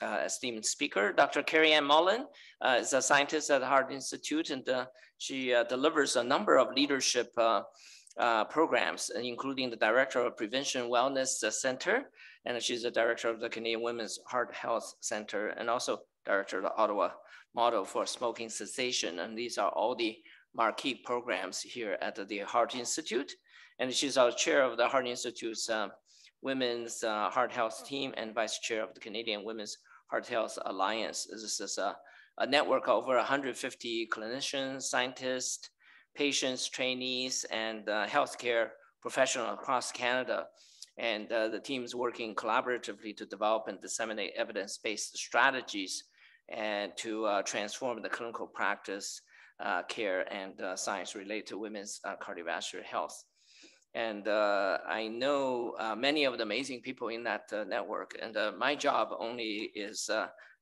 esteemed speaker. Dr. Kerri-Anne Mullen is a scientist at the Heart Institute, and she delivers a number of leadership programs, including the director of Prevention Wellness Center, and she's the director of the Canadian Women's Heart Health Center, and also director of the Ottawa Model for Smoking Cessation. And these are all the marquee programs here at the Heart Institute. And she's our chair of the Heart Institute's Women's Heart Health team and vice chair of the Canadian Women's Heart Health Alliance. This is a network of over 150 clinicians, scientists, patients, trainees, and healthcare professionals across Canada. And the team is working collaboratively to develop and disseminate evidence-based strategies and to transform the clinical practice, care, and science related to women's cardiovascular health. And I know many of the amazing people in that network. And my job only is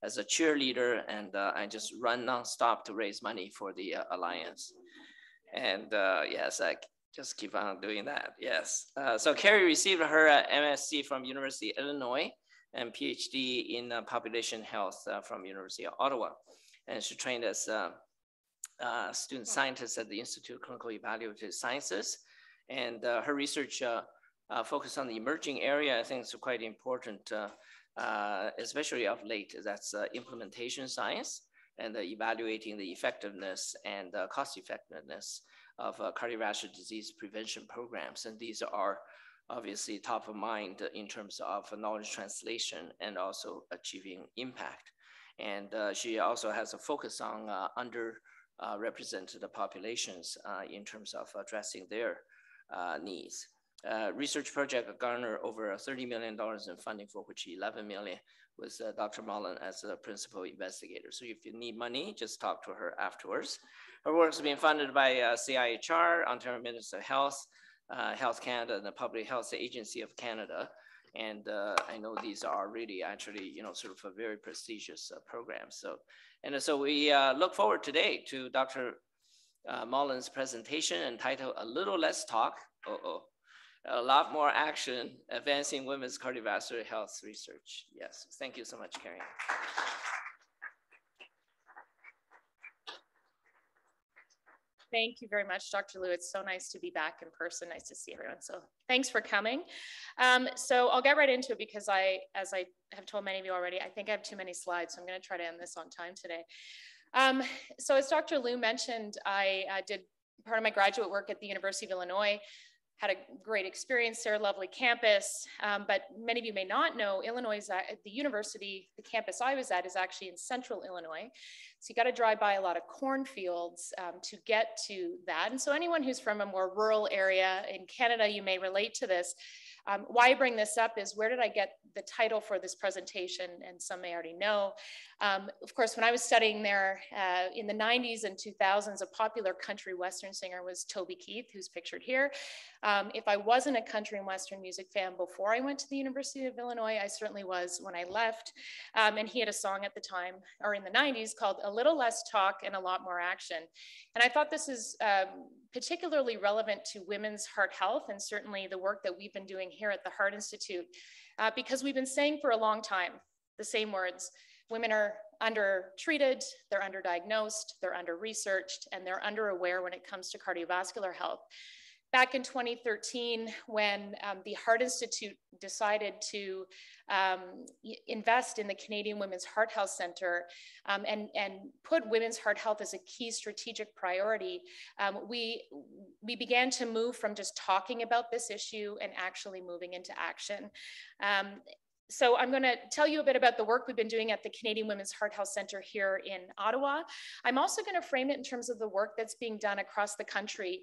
as a cheerleader, and I just run nonstop to raise money for the Alliance. And yes, I just keep on doing that, yes. So Kerri received her MSc from University of Illinois and PhD in population health from University of Ottawa. And she trained as a student scientist at the Institute of Clinical Evaluative Sciences. And her research focused on the emerging area. I think it's quite important, especially of late, that's implementation science and evaluating the effectiveness and cost effectiveness of cardiovascular disease prevention programs. And these are obviously top of mind in terms of knowledge translation and also achieving impact. And she also has a focus on underrepresented populations in terms of addressing their needs. Research project garnered over $30 million in funding, for which $11 million was Dr. Mullen as the principal investigator. So if you need money, just talk to her afterwards. Her work is being funded by CIHR, Ontario Ministry of Health, Health Canada, and the Public Health Agency of Canada. And I know these are really actually, sort of a very prestigious program. So we look forward today to Dr. Mullen's presentation entitled "A Little Less Talk, a Lot More Action, Advancing Women's Cardiovascular Health Research." Yes, thank you so much, Kerri. Thank you very much, Dr. Liu. It's so nice to be back in person. Nice to see everyone. So thanks for coming. So I'll get right into it because as I have told many of you already, I think I have too many slides. So I'm going to try to end this on time today. So as Dr. Liu mentioned, I did part of my graduate work at the University of Illinois, had a great experience there, lovely campus. But many of you may not know, Illinois is at the university, the campus I was at is actually in central Illinois. So you got to drive by a lot of cornfields to get to that. And so anyone who's from a more rural area in Canada, you may relate to this. Why I bring this up is, where did I get the title for this presentation? And some may already know. Of course, when I was studying there in the 90s and 2000s, a popular country western singer was Toby Keith, who's pictured here. If I wasn't a country and western music fan before I went to the University of Illinois, I certainly was when I left. And he had a song at the time, or in the 90s, called "A Little Less Talk and a Lot More Action." And I thought this is particularly relevant to women's heart health, and certainly the work that we've been doing here at the Heart Institute, because we've been saying for a long time the same words. Women are undertreated, they're underdiagnosed, they're under-researched, and they're under-aware when it comes to cardiovascular health. Back in 2013, when the Heart Institute decided to invest in the Canadian Women's Heart Health Center and put women's heart health as a key strategic priority, we began to move from just talking about this issue and actually moving into action. So I'm going to tell you a bit about the work we've been doing at the Canadian Women's Heart Health Center here in Ottawa. I'm also going to frame it in terms of the work that's being done across the country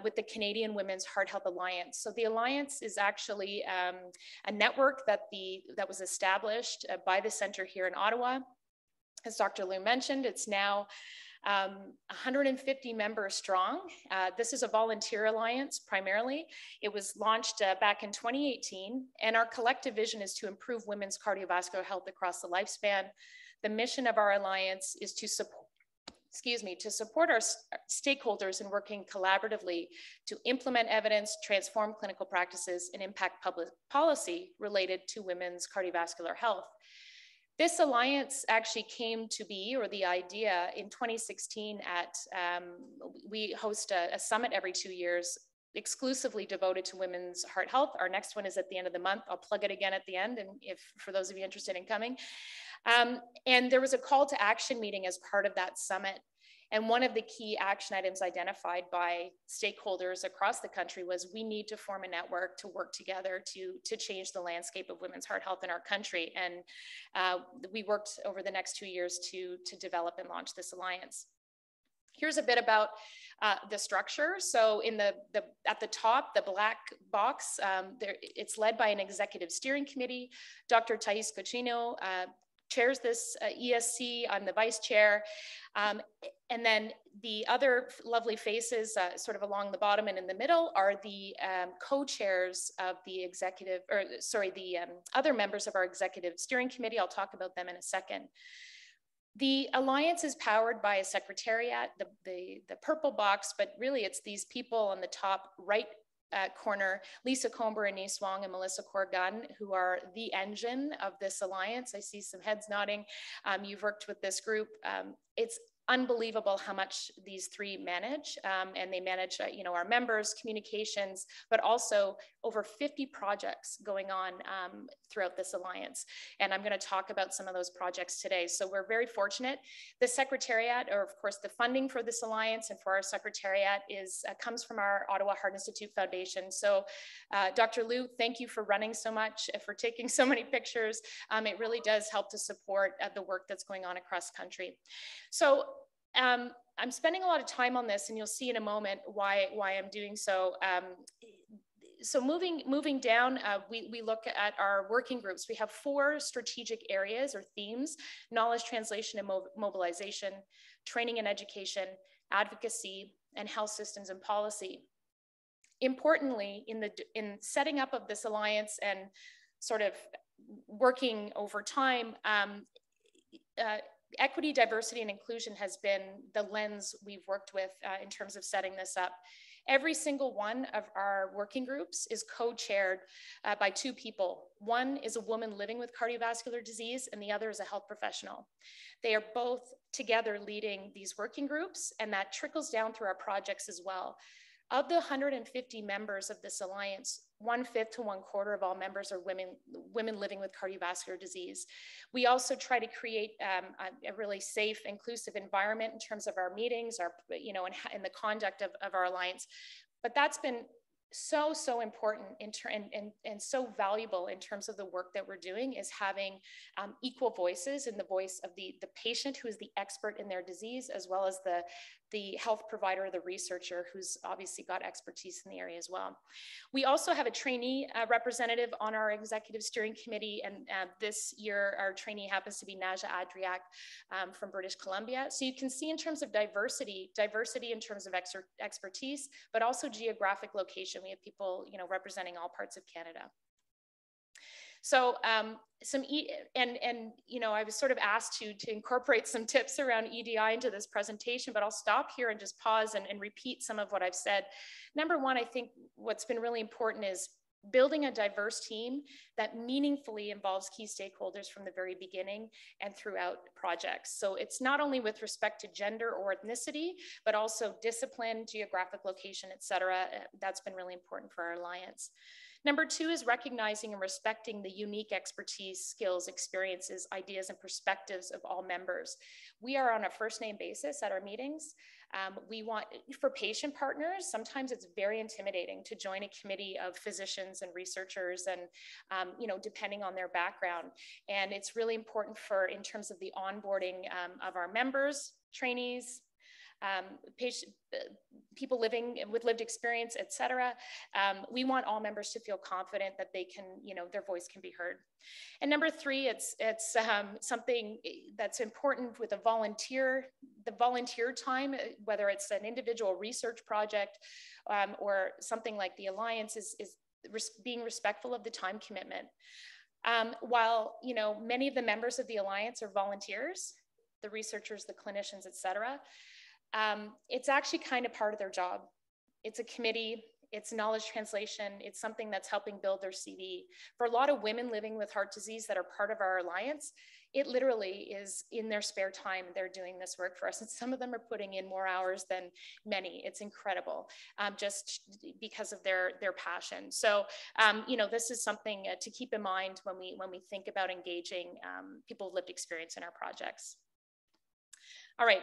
with the Canadian Women's Heart Health Alliance. So the Alliance is actually a network that was established by the center here in Ottawa. As Dr. Liu mentioned, it's now 150 members strong. This is a volunteer alliance primarily. It was launched back in 2018, and our collective vision is to improve women's cardiovascular health across the lifespan. The mission of our alliance is to support our stakeholders in working collaboratively to implement evidence, transform clinical practices, and impact public policy related to women's cardiovascular health. This alliance actually came to be, or the idea, in 2016 at, we host a summit every 2 years exclusively devoted to women's heart health. Our next one is at the end of the month. I'll plug it again at the end, and if for those of you interested in coming. And there was a call to action meeting as part of that summit. And one of the key action items identified by stakeholders across the country was we need to form a network to work together to change the landscape of women's heart health in our country. And we worked over the next 2 years to develop and launch this alliance. Here's a bit about the structure. So in at the top, the black box, it's led by an executive steering committee. Dr. Thais Cochino chairs this ESC. I'm the vice chair. And then the other lovely faces sort of along the bottom and in the middle are the co-chairs of the executive, or sorry, the other members of our executive steering committee. I'll talk about them in a second. The alliance is powered by a secretariat, the purple box, but really it's these people on the top right corner, Lisa Comber, Anise Wong, and Melissa Corgun, who are the engine of this alliance. I see some heads nodding. You've worked with this group. It's unbelievable how much these three manage, and they manage our members, communications, but also over 50 projects going on throughout this alliance. And I'm going to talk about some of those projects today. So we're very fortunate. The secretariat, or of course the funding for this alliance and for our secretariat, comes from our Ottawa Heart Institute Foundation. So Dr. Liu, thank you for running so much, for taking so many pictures. It really does help to support the work that's going on across country. So I'm spending a lot of time on this, and you'll see in a moment why I'm doing so. So moving down, we look at our working groups. We have 4 strategic areas or themes: knowledge translation and mobilization, training and education, advocacy, and health systems and policy. Importantly, in setting up of this alliance and sort of working over time, equity, diversity, and inclusion has been the lens we've worked with in terms of setting this up. Every single one of our working groups is co-chaired by 2 people. One is a woman living with cardiovascular disease, and the other is a health professional. They are both together leading these working groups, and that trickles down through our projects as well. Of the 150 members of this alliance, 1/5 to 1/4 of all members are women living with cardiovascular disease. We also try to create a really safe, inclusive environment in terms of our meetings, and the conduct of our alliance. But that's been so important and so valuable in terms of the work that we're doing, is having equal voices in the voice of the patient, who is the expert in their disease, as well as the health provider, the researcher, who's obviously got expertise in the area as well. We also have a trainee representative on our executive steering committee, and this year our trainee happens to be Naja Adriac from British Columbia. So you can see in terms of diversity in terms of expertise, but also geographic location. We have people, representing all parts of Canada. So I was sort of asked to incorporate some tips around EDI into this presentation, but I'll stop here and just pause and repeat some of what I've said. Number one, I think what's been really important is building a diverse team that meaningfully involves key stakeholders from the very beginning and throughout projects. So it's not only with respect to gender or ethnicity, but also discipline, geographic location, et cetera. That's been really important for our alliance. Number 2 is recognizing and respecting the unique expertise, skills, experiences, ideas, and perspectives of all members. We are on a first name basis at our meetings. We want, for patient partners, sometimes it's very intimidating to join a committee of physicians and researchers, and depending on their background. And it's really important in terms of the onboarding of our members, trainees, people living with lived experience, et cetera. We want all members to feel confident that they can, their voice can be heard. And number 3, it's something that's important with the volunteer time, whether it's an individual research project or something like the Alliance, is being respectful of the time commitment. While, many of the members of the Alliance are volunteers, the researchers, the clinicians, et cetera, it's actually kind of part of their job. It's a committee. it's knowledge translation. It's something that's helping build their CV. For a lot of women living with heart disease that are part of our alliance, it literally is in their spare time, they're doing this work for us. And some of them are putting in more hours than many. It's incredible, just because of their passion. So, you know, this is something to keep in mind when we think about engaging people with lived experience in our projects. All right.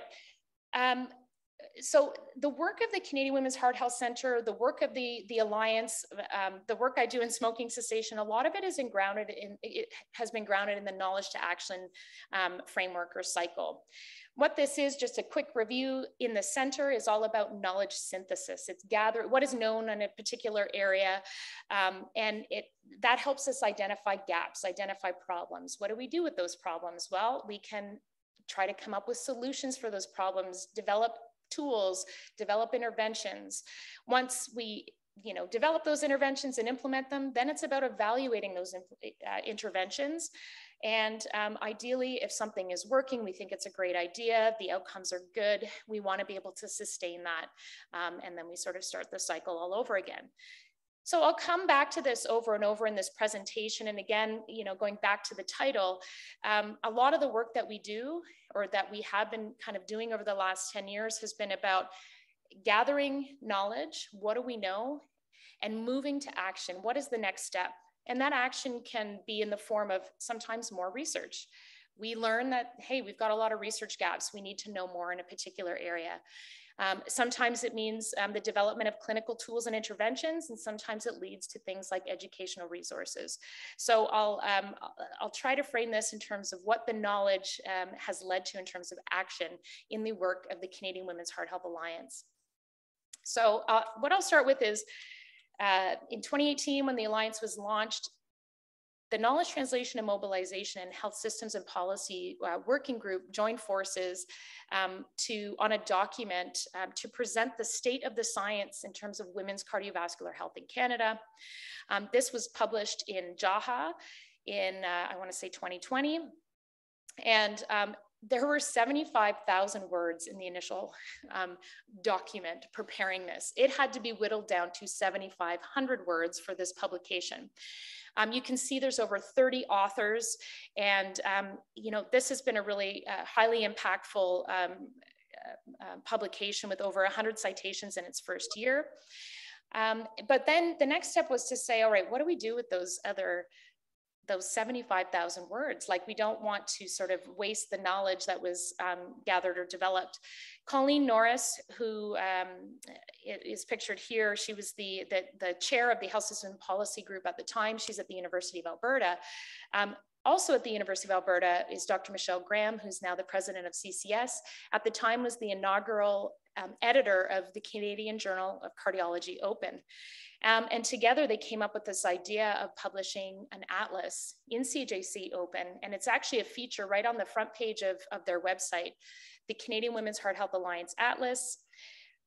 So the work of the Canadian Women's Heart Health Centre, the work of the Alliance, the work I do in smoking cessation, a lot of it has been grounded in the knowledge to action framework or cycle. What this is, just a quick review, in the center is all about knowledge synthesis. It's gather what is known in a particular area, and that helps us identify gaps, identify problems. What do we do with those problems? Well, we can try to come up with solutions for those problems, develop tools, develop interventions. Once we develop those interventions and implement them, then it's about evaluating those interventions. And ideally, if something is working, we think it's a great idea, the outcomes are good, we want to be able to sustain that. And then we sort of start the cycle all over again. So I'll come back to this over and over in this presentation. And again, going back to the title, a lot of the work that we do, or that we have been kind of doing over the last 10 years, has been about gathering knowledge, what do we know, and moving to action. What is the next step? And that action can be in the form of sometimes more research. We learn that, hey, we've got a lot of research gaps. We need to know more in a particular area. Sometimes it means the development of clinical tools and interventions, and sometimes it leads to things like educational resources. So I'll try to frame this in terms of what the knowledge has led to in terms of action in the work of the Canadian Women's Heart Health Alliance. So what I'll start with is in 2018, when the Alliance was launched, the Knowledge Translation and Mobilization and Health Systems and Policy Working Group joined forces on a document to present the state of the science in terms of women's cardiovascular health in Canada. This was published in JAHA in, I want to say 2020. And there were 75,000 words in the initial document preparing this. It had to be whittled down to 7,500 words for this publication. You can see there's over 30 authors, and this has been a really highly impactful publication with over 100 citations in its first year. But then the next step was to say, all right, what do we do with those 75,000 words? Like, we don't want to sort of waste the knowledge that was gathered or developed. Colleen Norris, who is pictured here, she was the chair of the Health System Policy Group at the time. She's at the University of Alberta. Also at the University of Alberta is Dr. Michelle Graham, who's now the president of CCS. At the time was the inaugural editor of the Canadian Journal of Cardiology Open. And together they came up with this idea of publishing an atlas in CJC Open. And it's actually a feature right on the front page of their website, the Canadian Women's Heart Health Alliance Atlas,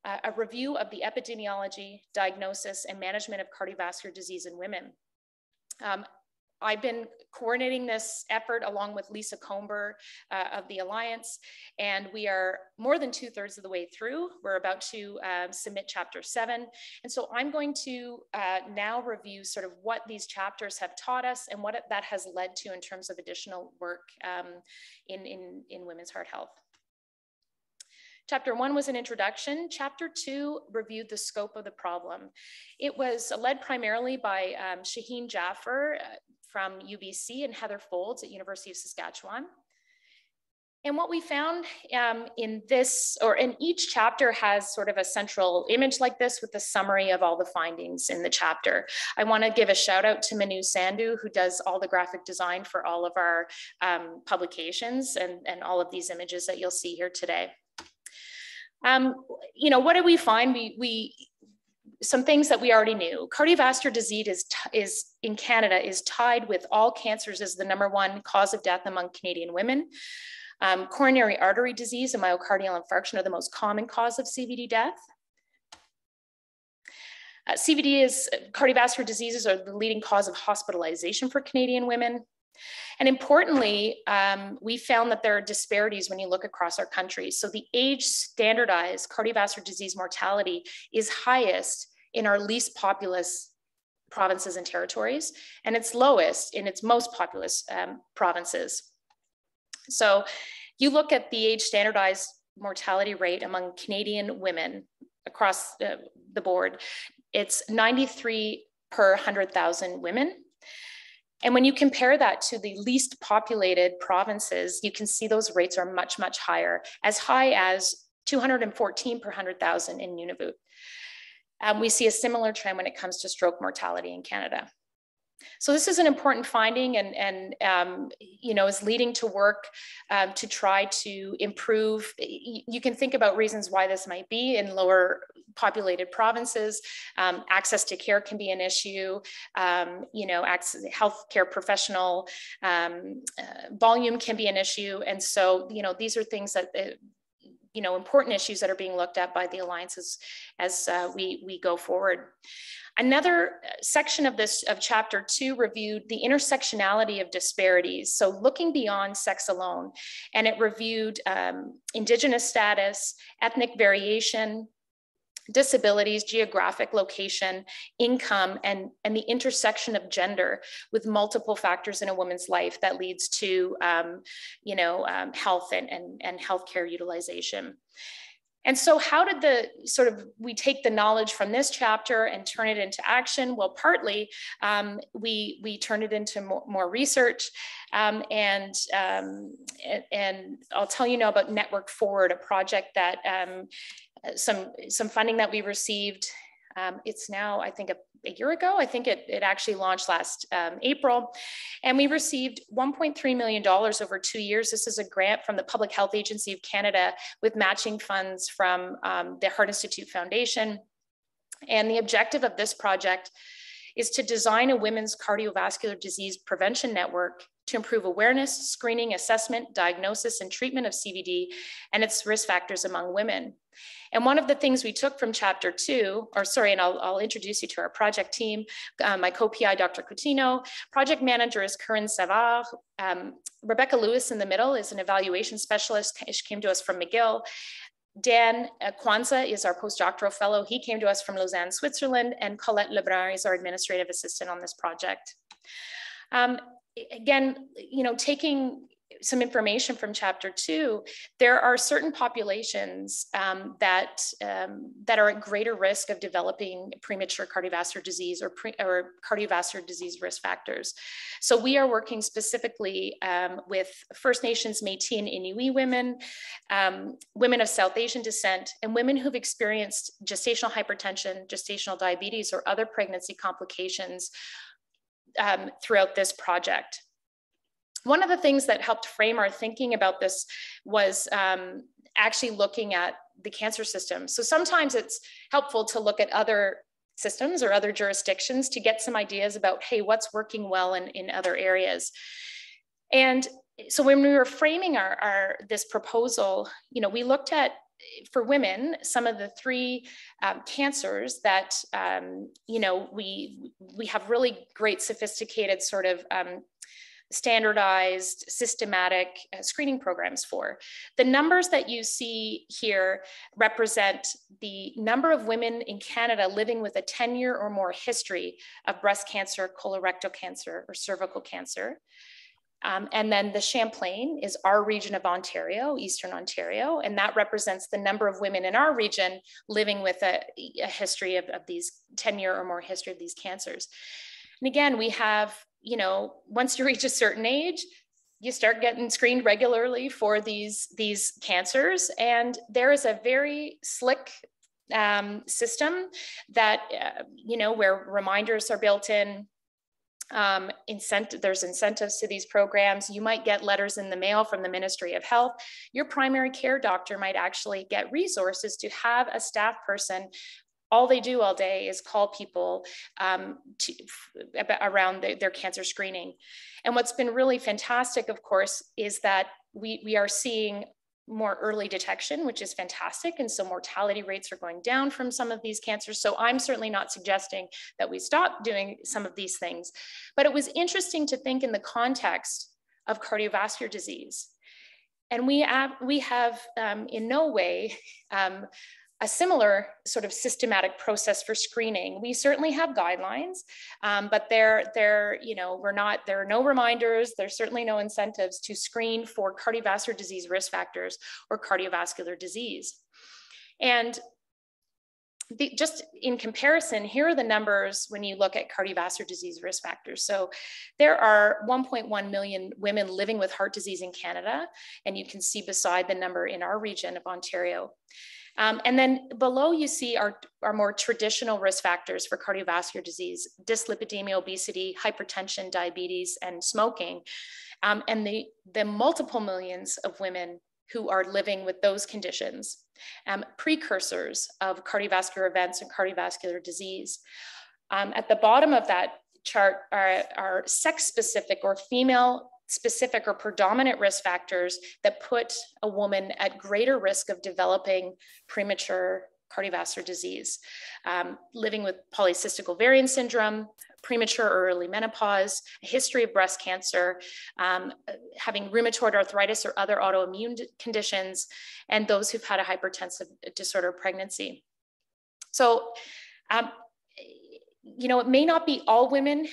a review of the epidemiology, diagnosis, and management of cardiovascular disease in women. I've been coordinating this effort along with Lisa Comber of the Alliance, and we are more than 2/3 of the way through. We're about to submit Chapter 7. And so I'm going to now review sort of what these chapters have taught us and what that has led to in terms of additional work in women's heart health. Chapter 1 was an introduction. Chapter 2 reviewed the scope of the problem. It was led primarily by Shaheen Jaffer from UBC and Heather Folds at University of Saskatchewan. And what we found in each chapter has sort of a central image like this with the summary of all the findings in the chapter. I want to give a shout out to Manu Sandhu, who does all the graphic design for all of our publications and all of these images that you'll see here today. What did we find? Some things that we already knew. Cardiovascular disease is in Canada is tied with all cancers as the #1 cause of death among Canadian women. Coronary artery disease and myocardial infarction are the most common cause of CVD death. Cardiovascular diseases are the leading cause of hospitalization for Canadian women. And importantly, we found that there are disparities when you look across our country. So the age standardized cardiovascular disease mortality is highest in our least populous provinces and territories, and it's lowest in its most populous provinces. So you look at the age standardized mortality rate among Canadian women across the board, it's 93 per 100,000 women. And when you compare that to the least populated provinces, you can see those rates are much, much higher, as high as 214 per 100,000 in Nunavut. We see a similar trend when it comes to stroke mortality in Canada. So this is an important finding, and you know, is leading to work to try to improve. You can think about reasons why this might be in lower populated provinces. Access to care can be an issue. You know, healthcare professional volume can be an issue, and so you know, these are things that you know, important issues that are being looked at by the Alliance as we go forward. Another section of chapter 2 reviewed the intersectionality of disparities. So looking beyond sex alone, and it reviewed Indigenous status, ethnic variation, disabilities, geographic location, income, and the intersection of gender with multiple factors in a woman's life that leads to you know, health and healthcare utilization. And so how did we take the knowledge from this chapter and turn it into action? Well, partly we turned it into more research, and I'll tell you now about Network Forward, a project that some funding that we received. It's now, I think, a year ago. I think it actually launched last April. And we received $1.3 million over 2 years. This is a grant from the Public Health Agency of Canada with matching funds from the Heart Institute Foundation. And the objective of this project is to design a women's cardiovascular disease prevention network to improve awareness, screening, assessment, diagnosis, and treatment of CVD and its risk factors among women. And one of the things we took from chapter 2, and I'll introduce you to our project team, my co-PI, Dr. Coutinho, project manager is Corinne Savard. Rebecca Lewis in the middle is an evaluation specialist. She came to us from McGill. Dan Kwanzaa is our postdoctoral fellow. He came to us from Lausanne, Switzerland, and Colette Lebrun is our administrative assistant on this project. Again, you know, taking some information from chapter 2, there are certain populations that are at greater risk of developing premature cardiovascular disease or cardiovascular disease risk factors. So we are working specifically with First Nations, Métis, and Inuit women, women of South Asian descent, and women who've experienced gestational hypertension, gestational diabetes, or other pregnancy complications throughout this project. One of the things that helped frame our thinking about this was actually looking at the cancer system. So sometimes it's helpful to look at other systems or other jurisdictions to get some ideas about, hey, what's working well in other areas. And so when we were framing this proposal, you know, we looked at, for women, some of the 3 cancers that, you know, we have really great sophisticated sort of standardized, systematic screening programs for. The numbers that you see here represent the number of women in Canada living with a 10-year or more history of breast cancer, colorectal cancer, or cervical cancer. And then the Champlain is our region of Ontario, Eastern Ontario, and that represents the number of women in our region living with a history of these 10-year or more history of these cancers. And again, we have, you know, once you reach a certain age, you start getting screened regularly for these cancers. And there is a very slick system that, you know, where reminders are built in. There's incentives to these programs. You might get letters in the mail from the Ministry of Health. Your primary care doctor might actually get resources to have a staff person. All they do all day is call people around their cancer screening. And what's been really fantastic, of course, is that we are seeing more early detection, which is fantastic. And so mortality rates are going down from some of these cancers. So I'm certainly not suggesting that we stop doing some of these things. But it was interesting to think in the context of cardiovascular disease. And we have in no way similar sort of systematic process for screening. We certainly have guidelines, but there are no reminders, there's certainly no incentives to screen for cardiovascular disease risk factors or cardiovascular disease. And just in comparison, here are the numbers when you look at cardiovascular disease risk factors. So there are 1.1 million women living with heart disease in Canada, and you can see beside the number in our region of Ontario. And then below you see our more traditional risk factors for cardiovascular disease: dyslipidemia, obesity, hypertension, diabetes, and smoking. And the multiple millions of women who are living with those conditions, precursors of cardiovascular events and cardiovascular disease. At the bottom of that chart are sex-specific or female-specific or predominant risk factors that put a woman at greater risk of developing premature cardiovascular disease. Living with polycystic ovarian syndrome, premature or early menopause, a history of breast cancer, having rheumatoid arthritis or other autoimmune conditions, and those who've had a hypertensive disorder pregnancy. So, it may not be all women.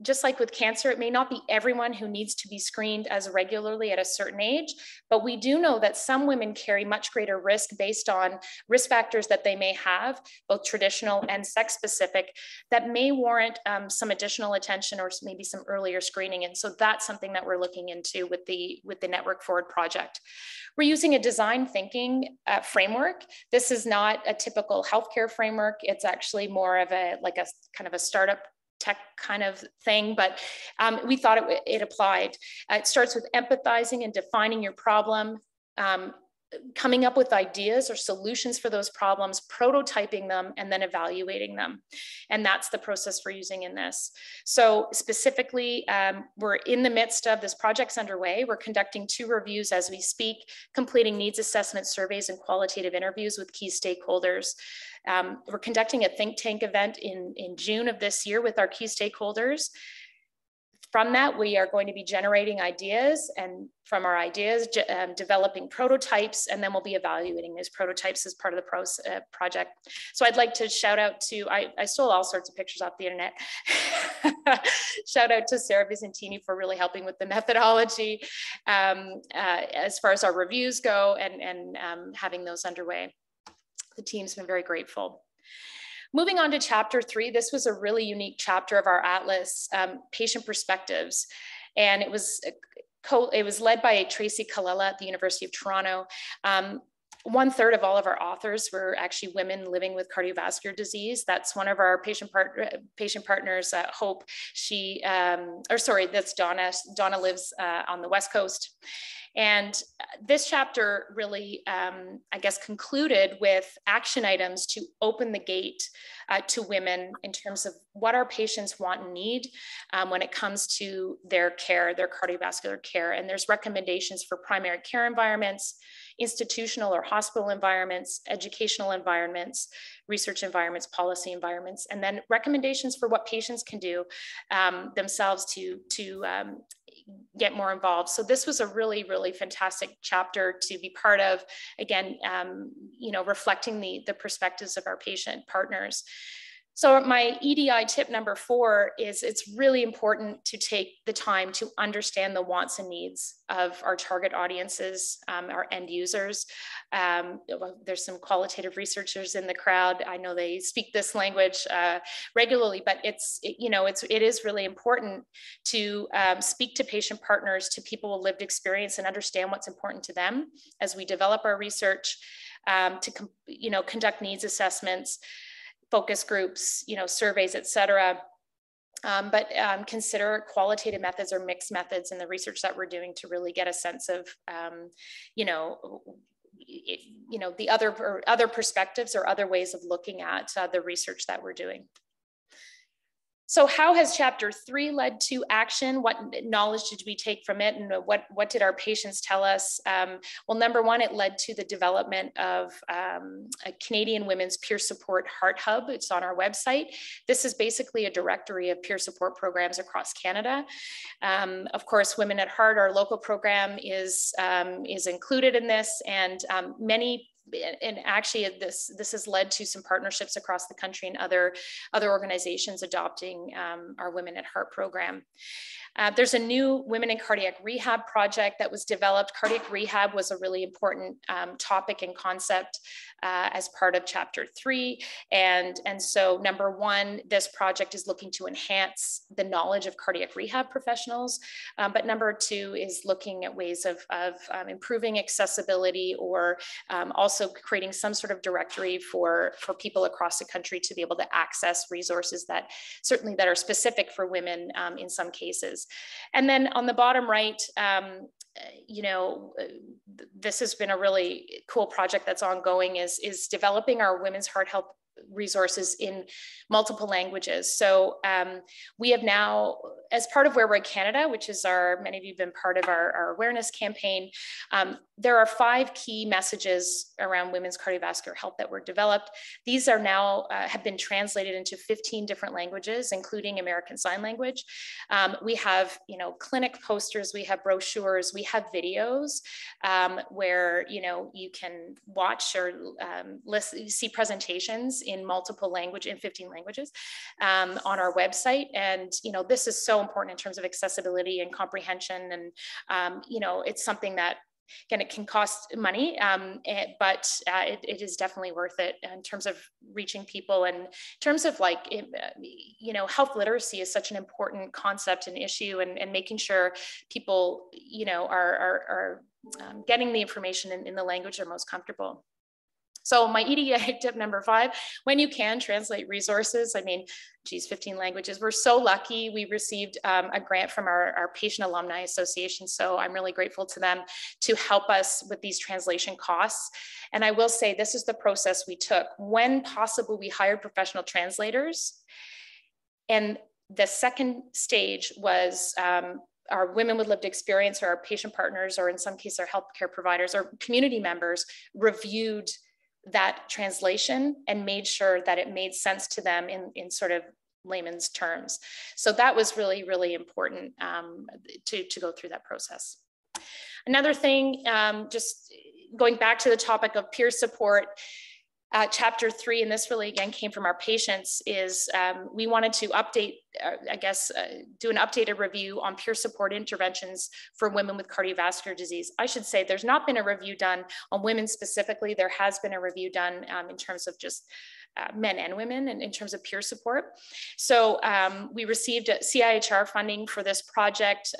Just like with cancer, it may not be everyone who needs to be screened as regularly at a certain age, but we do know that some women carry much greater risk based on risk factors that they may have, both traditional and sex-specific, that may warrant some additional attention or maybe some earlier screening. And so that's something that we're looking into with the Network Forward project. We're using a design thinking framework. This is not a typical healthcare framework. It's actually more of a kind of a startup tech kind of thing, but we thought it applied. It starts with empathizing and defining your problem, coming up with ideas or solutions for those problems, prototyping them, and then evaluating them. And that's the process we're using in this. So specifically, we're in the midst of this project's underway. We're conducting 2 reviews as we speak, completing needs assessment surveys and qualitative interviews with key stakeholders. We're conducting a think tank event in June of this year with our key stakeholders. From that, we are going to be generating ideas, and from our ideas, developing prototypes, and then we'll be evaluating those prototypes as part of the project. So I'd like to shout out to, I stole all sorts of pictures off the internet. Shout out to Sarah Visentini for really helping with the methodology as far as our reviews go and having those underway. The team's been very grateful. Moving on to chapter 3, this was a really unique chapter of our atlas, patient perspectives. And it was led by Tracy Kallela at the University of Toronto. 1/3 of all of our authors were actually women living with cardiovascular disease. That's one of our patient partners, Hope. That's Donna. Donna lives on the West Coast. And this chapter really, I guess, concluded with action items to open the gate to women in terms of what our patients want and need when it comes to their care, their cardiovascular care. And there's recommendations for primary care environments, institutional or hospital environments, educational environments, research environments, policy environments, and then recommendations for what patients can do themselves to get more involved. So this was a really, really fantastic chapter to be part of, again, reflecting the perspectives of our patient partners. So my EDI tip number 4 is it's really important to take the time to understand the wants and needs of our target audiences, our end users. There's some qualitative researchers in the crowd. I know they speak this language regularly, but it is really important to speak to patient partners, to people with lived experience, and understand what's important to them as we develop our research, to conduct needs assessments, focus groups, surveys, et cetera. But consider qualitative methods or mixed methods in the research that we're doing to really get a sense of, the other perspectives or other ways of looking at the research that we're doing. So how has chapter 3 led to action? What knowledge did we take from it? And what did our patients tell us? Well, number 1, it led to the development of a Canadian Women's Peer Support Heart Hub. It's on our website. This is basically a directory of peer support programs across Canada. Of course, Women at Heart, our local program, is included in this, and many actually this has led to some partnerships across the country and other organizations adopting our Women at Heart program. There's a new Women in Cardiac Rehab project that was developed. Cardiac rehab was a really important topic and concept as part of Chapter 3. And so number one, this project is looking to enhance the knowledge of cardiac rehab professionals. But number two is looking at ways of improving accessibility, or also creating some sort of directory for people across the country to be able to access resources that certainly that are specific for women in some cases. And then on the bottom right, you know, this has been a really cool project that's ongoing, is developing our women's heart health resources in multiple languages. So we have now, as part of Where We're Canada, which is many of you have been part of our awareness campaign, there are 5 key messages around women's cardiovascular health that were developed. These are now, have been translated into 15 different languages, including American Sign Language. We have, you know, clinic posters, we have brochures, we have videos where, you know, you can watch or see presentations in multiple languages, in 15 languages on our website. And, you know, this is so important in terms of accessibility and comprehension. And, you know, it's something that, again, it can cost money, but it is definitely worth it in terms of reaching people. And in terms of like, you know, health literacy is such an important concept and issue, and making sure people, you know, are getting the information in the language they're most comfortable. So my EDA tip number 5, when you can translate resources, I mean, geez, 15 languages. We're so lucky. We received a grant from our Patient Alumni Association. So I'm really grateful to them to help us with these translation costs. And I will say, this is the process we took. When possible, we hired professional translators. And the second stage was our women with lived experience, or our patient partners, or in some cases our healthcare providers or community members, reviewed that translation and made sure that it made sense to them in sort of layman's terms. So that was really, really important to go through that process. Another thing, just going back to the topic of peer support, Chapter 3, and this really again came from our patients, is we wanted to update, do an updated review on peer support interventions for women with cardiovascular disease. I should say there's not been a review done on women specifically. There has been a review done in terms of just men and women, and in terms of peer support. So we received CIHR funding for this project.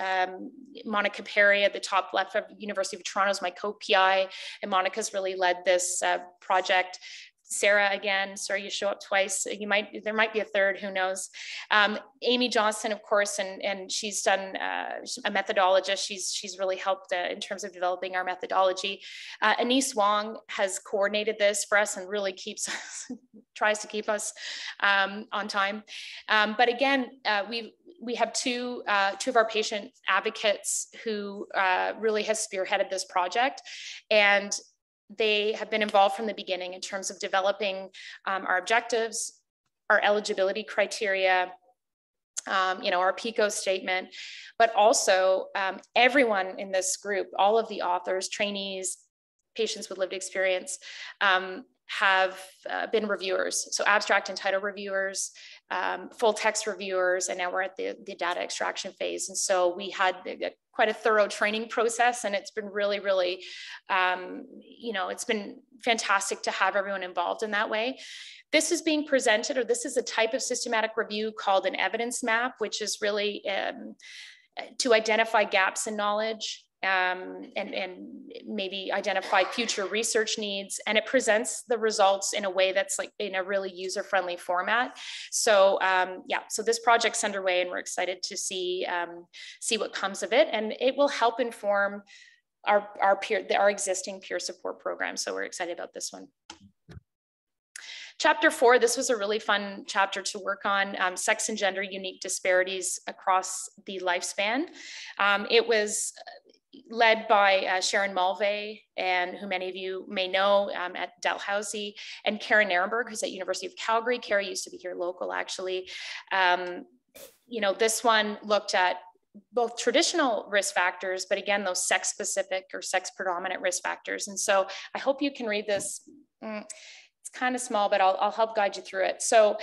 Monica Perry at the top left of University of Toronto is my co-PI, and Monica's really led this project. Sarah, again, sorry you show up twice. There might be a third, who knows. Amy Johnson, of course, and she's done a methodologist. She's really helped in terms of developing our methodology. Anise Wong has coordinated this for us and really tries to keep us on time. But again, we have two of our patient advocates who really has spearheaded this project, and they have been involved from the beginning in terms of developing our objectives, our eligibility criteria, you know, our PICO statement, but also everyone in this group, all of the authors, trainees, patients with lived experience, have been reviewers. So abstract and title reviewers, full text reviewers, and now we're at the data extraction phase. And so we had quite a thorough training process, and it's been really, really, you know, it's been fantastic to have everyone involved in that way. This is being presented, or this is a type of systematic review called an evidence map, which is really to identify gaps in knowledge, and maybe identify future research needs. And it presents the results in a way that's like in a really user-friendly format. So yeah, so this project's underway, and we're excited to see what comes of it. And it will help inform our existing peer support program. So we're excited about this one. Chapter 4, this was a really fun chapter to work on, sex and gender unique disparities across the lifespan. It was led by Sharon Mulvey, and who many of you may know at Dalhousie, and Karen Ehrenberg, who's at University of Calgary. Kerri used to be here local, actually. You know, this one looked at both traditional risk factors, but again, those sex-specific or sex-predominant risk factors. And so I hope you can read this. It's kind of small, but I'll help guide you through it. So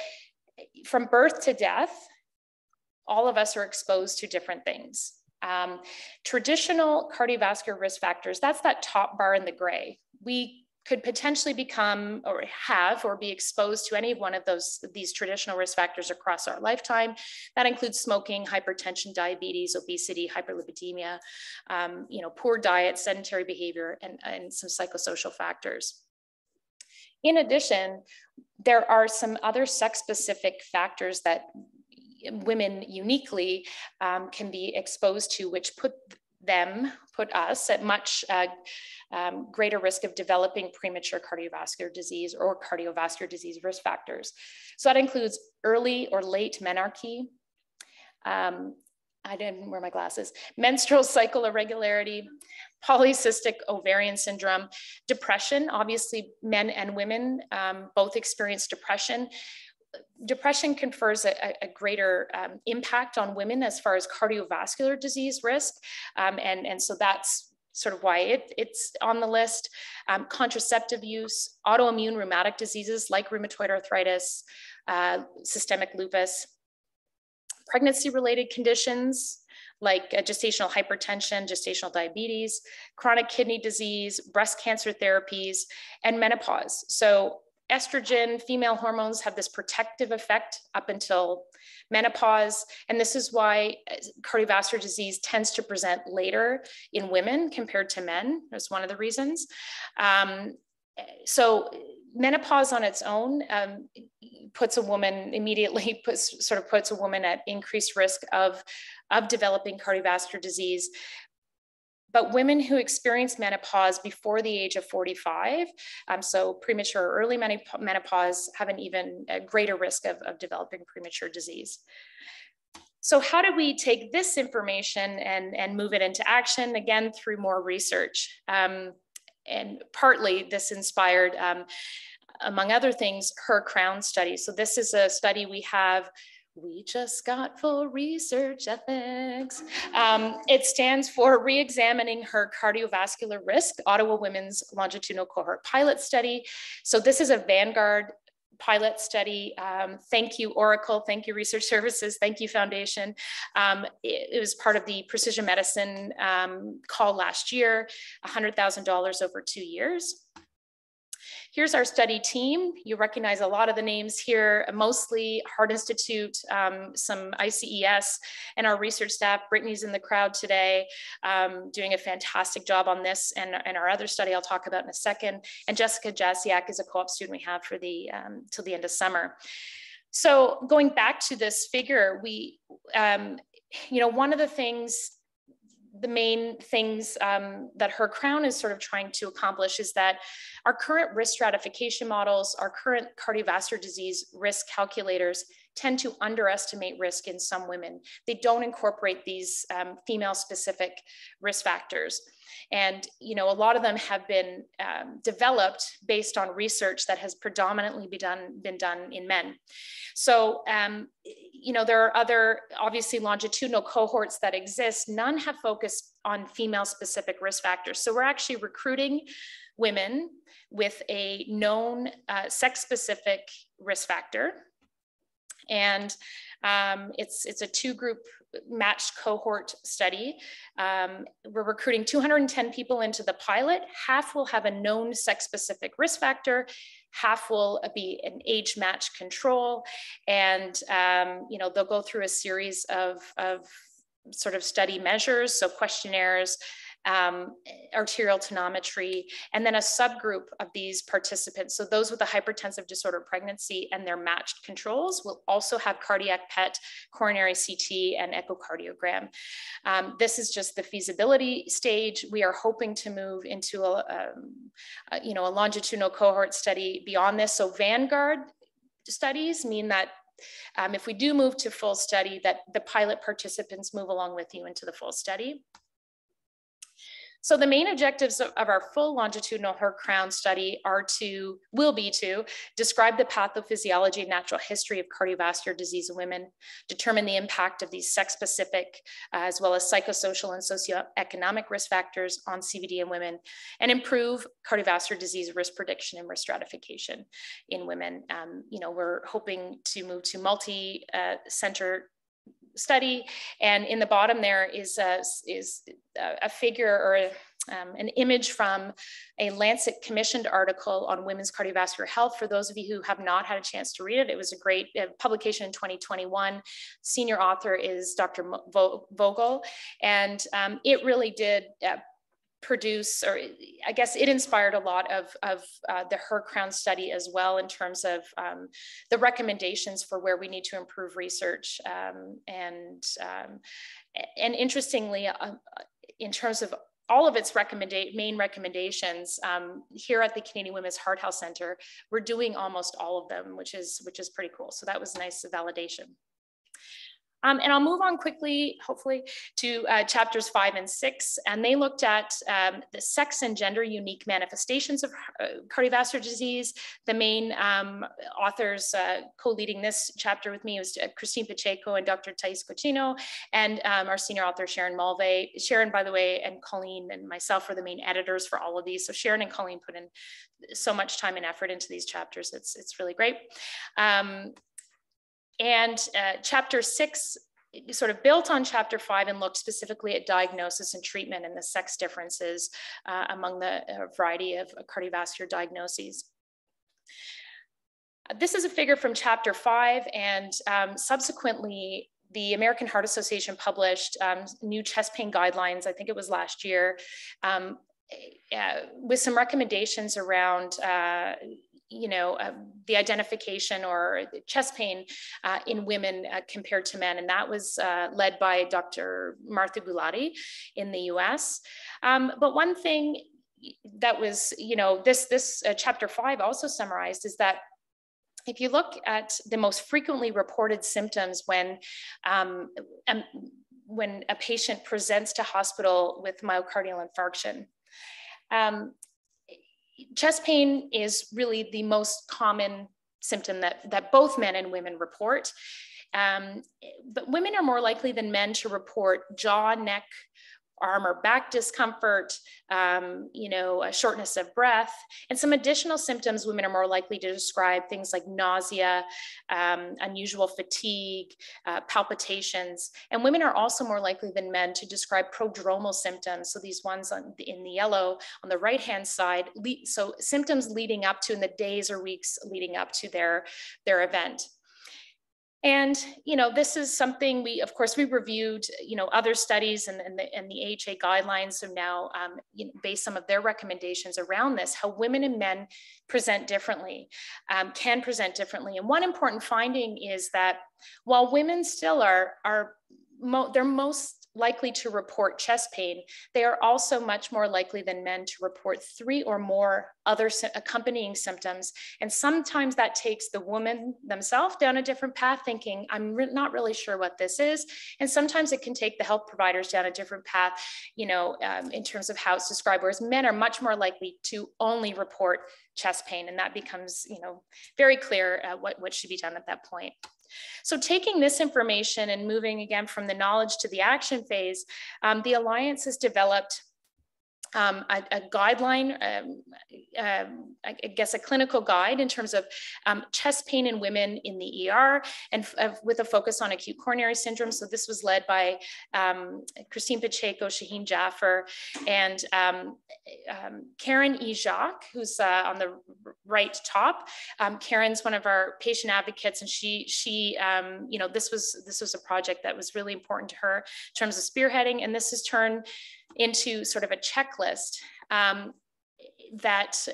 from birth to death, all of us are exposed to different things. Traditional cardiovascular risk factors, that's that top bar in the gray. We could potentially become or have or be exposed to any one of these traditional risk factors across our lifetime. That includes smoking, hypertension, diabetes, obesity, hyperlipidemia, poor diet, sedentary behavior, and some psychosocial factors. In addition, there are some other sex-specific factors that women uniquely can be exposed to, which put us at much greater risk of developing premature cardiovascular disease or cardiovascular disease risk factors. So that includes early or late menarche. I didn't wear my glasses. Menstrual cycle irregularity, polycystic ovarian syndrome, depression. Obviously, men and women both experience depression. Depression confers a greater impact on women as far as cardiovascular disease risk. And so that's sort of why it's on the list. Contraceptive use, autoimmune rheumatic diseases like rheumatoid arthritis, systemic lupus, pregnancy-related conditions like gestational hypertension, gestational diabetes, chronic kidney disease, breast cancer therapies, and menopause. So estrogen, female hormones have this protective effect up until menopause. And this is why cardiovascular disease tends to present later in women compared to men. That's one of the reasons. So menopause on its own puts a woman immediately, puts a woman at increased risk of developing cardiovascular disease. But women who experience menopause before the age of 45, so premature or early menopause, have an even greater risk of developing premature disease. So how do we take this information and move it into action? Again, through more research. And partly this inspired, among other things, her CROWN study. So this is a study we just got for research ethics. It stands for Re-examining Her Cardiovascular Risk, Ottawa Women's Longitudinal Cohort Pilot Study. So this is a Vanguard pilot study. Thank you, Oracle. Thank you, Research Services. Thank you, Foundation. It was part of the Precision Medicine call last year, $100,000 over 2 years. Here's our study team. You recognize a lot of the names here, mostly Heart Institute, some ICES, and our research staff. Brittany's in the crowd today, doing a fantastic job on this, and our other study I'll talk about in a second. And Jessica Jasiak is a co-op student we have for till the end of summer. So going back to this figure, one of the main things that her CROWN is sort of trying to accomplish is that our current risk stratification models, our current cardiovascular disease risk calculators tend to underestimate risk in some women. They don't incorporate these female-specific risk factors. And a lot of them have been developed based on research that has predominantly been done in men. So, there are other, obviously, longitudinal cohorts that exist. None have focused on female-specific risk factors. So we're actually recruiting women with a known sex-specific risk factor. And it's a 2-group matched cohort study. We're recruiting 210 people into the pilot. Half will have a known sex-specific risk factor. Half will be an age-matched control. And, they'll go through a series of sort of study measures, so questionnaires, arterial tonometry, and then a subgroup of these participants. So those with a hypertensive disorder pregnancy and their matched controls will also have cardiac PET, coronary CT, and echocardiogram. This is just the feasibility stage. We are hoping to move into a longitudinal cohort study beyond this. So Vanguard studies mean that if we do move to full study, that the pilot participants move along with you into the full study. So the main objectives of our full longitudinal HER-Crown study will be to describe the pathophysiology and natural history of cardiovascular disease in women, determine the impact of these sex-specific as well as psychosocial and socioeconomic risk factors on CVD in women, and improve cardiovascular disease risk prediction and risk stratification in women. We're hoping to move to multi-center study, and in the bottom there is a figure or an image from a Lancet commissioned article on women's cardiovascular health. For those of you who have not had a chance to read it, it was a great publication in 2021. Senior author is Dr. Vogel, and it really did produce, or I guess it inspired a lot of the HER-Crown study as well, in terms of the recommendations for where we need to improve research. And interestingly, in terms of all of its main recommendations, here at the Canadian Women's Heart Health Centre, we're doing almost all of them, which is pretty cool. So that was nice validation. And I'll move on quickly, hopefully, to chapters 5 and 6. And they looked at the sex and gender unique manifestations of cardiovascular disease. The main authors co-leading this chapter with me was Christine Pacheco and Dr. Thais Cochino, and our senior author, Sharon Mulvey. Sharon, by the way, and Colleen and myself were the main editors for all of these. So Sharon and Colleen put in so much time and effort into these chapters. It's really great. And chapter 6 sort of built on chapter 5 and looked specifically at diagnosis and treatment and the sex differences among the variety of cardiovascular diagnoses. This is a figure from chapter 5, and subsequently, the American Heart Association published new chest pain guidelines, I think it was last year, with some recommendations around the identification or chest pain in women compared to men. And that was led by Dr. Martha Gulati in the US. But one thing that was, this chapter 5 also summarized is that if you look at the most frequently reported symptoms when a patient presents to hospital with myocardial infarction, chest pain is really the most common symptom that both men and women report. But women are more likely than men to report jaw, neck, arm or back discomfort, a shortness of breath, and some additional symptoms women are more likely to describe, things like nausea, unusual fatigue, palpitations. And women are also more likely than men to describe prodromal symptoms. So these ones in the yellow on the right-hand side, so symptoms leading up to in the days or weeks leading up to their event. And, this is something of course, we reviewed, other studies and the AHA guidelines. So now, based some of their recommendations around this, how women and men present differently, can present differently. And one important finding is that while women still they're most likely to report chest pain, they are also much more likely than men to report 3 or more other accompanying symptoms. And sometimes that takes the woman themselves down a different path, thinking, I'm not really sure what this is. And sometimes it can take the health providers down a different path, in terms of how it's described, whereas men are much more likely to only report chest pain. And that becomes, very clear what should be done at that point. So taking this information and moving again from the knowledge to the action phase, the Alliance has developed a guideline, I guess a clinical guide in terms of chest pain in women in the ER, and with a focus on acute coronary syndrome. So this was led by Christine Pacheco, Shaheen Jaffer, and Karen E. Jacques, who's on the right top. Karen's one of our patient advocates, and she this was a project that was really important to her in terms of spearheading, and this has turned into sort of a checklist that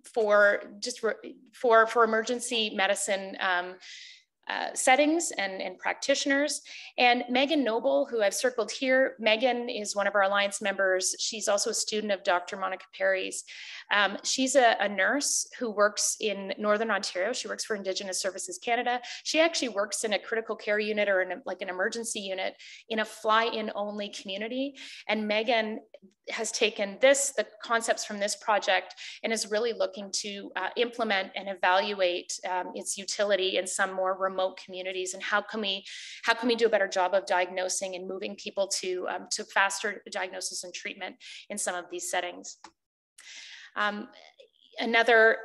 for emergency medicine settings and practitioners. And Megan Noble, who I've circled here, Megan is one of our Alliance members. She's also a student of Dr. Monica Perry's. She's a nurse who works in Northern Ontario. She works for Indigenous Services Canada. She actually works in a critical care unit or in like an emergency unit in a fly-in only community. And Megan has taken the concepts from this project and is really looking to implement and evaluate its utility in some more remote communities, and how can we do a better job of diagnosing and moving people to faster diagnosis and treatment in some of these settings. Another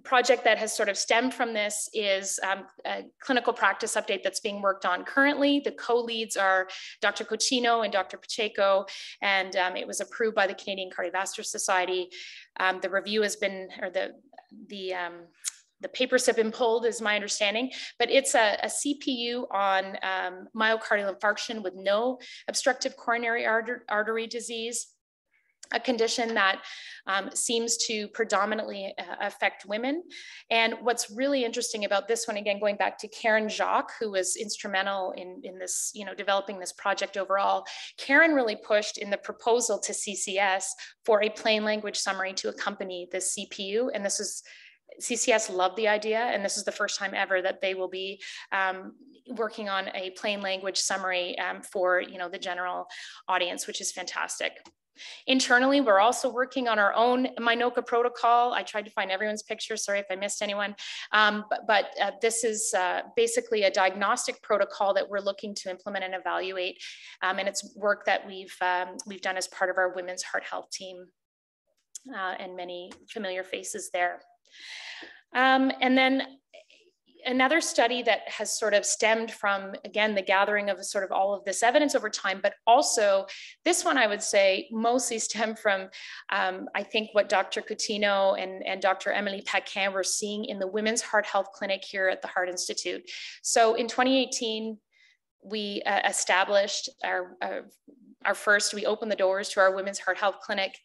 project that has sort of stemmed from this is a clinical practice update that's being worked on currently. The co-leads are Dr. Cochino and Dr. Pacheco, and it was approved by the Canadian Cardiovascular Society. The review has been, or the papers have been pulled, is my understanding, but it's a CPU on myocardial infarction with no obstructive coronary artery disease, a condition that seems to predominantly affect women. And what's really interesting about this one, again, going back to Karen Jacques, who was instrumental in this, developing this project overall, Karen really pushed in the proposal to CCS for a plain language summary to accompany the CPU. And this is, CCS loved the idea, and this is the first time ever that they will be working on a plain language summary for the general audience, which is fantastic. Internally, we're also working on our own MINOCA protocol. I tried to find everyone's picture. Sorry if I missed anyone. But this is basically a diagnostic protocol that we're looking to implement and evaluate. And it's work that we've done as part of our women's heart health team, and many familiar faces there. And then another study that has sort of stemmed from, again, the gathering of sort of all of this evidence over time, but also this one, I would say, mostly stemmed from, I think, what Dr. Coutinho and Dr. Emily Paquin were seeing in the Women's Heart Health Clinic here at the Heart Institute. So in 2018, we established we opened the doors to our Women's Heart Health Clinic.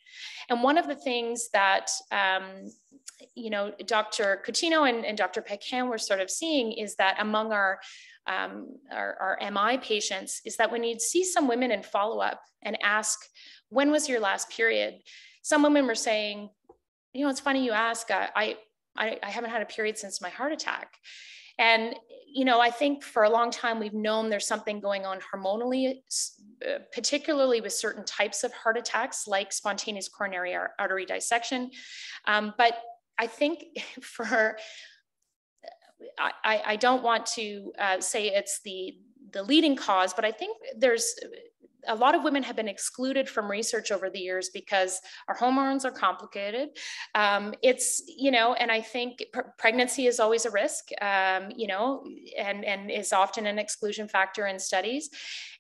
And one of the things that, Dr. Coutinho and Dr. Paquin were sort of seeing is that among our MI patients is that when you'd see some women in follow-up and ask, when was your last period? Some women were saying, it's funny you ask, I haven't had a period since my heart attack. And, I think for a long time, we've known there's something going on hormonally, particularly with certain types of heart attacks, like spontaneous coronary artery dissection. But I think I don't want to say it's the leading cause, but I think there's a lot of women have been excluded from research over the years because our hormones are complicated. And I think pregnancy is always a risk, and is often an exclusion factor in studies.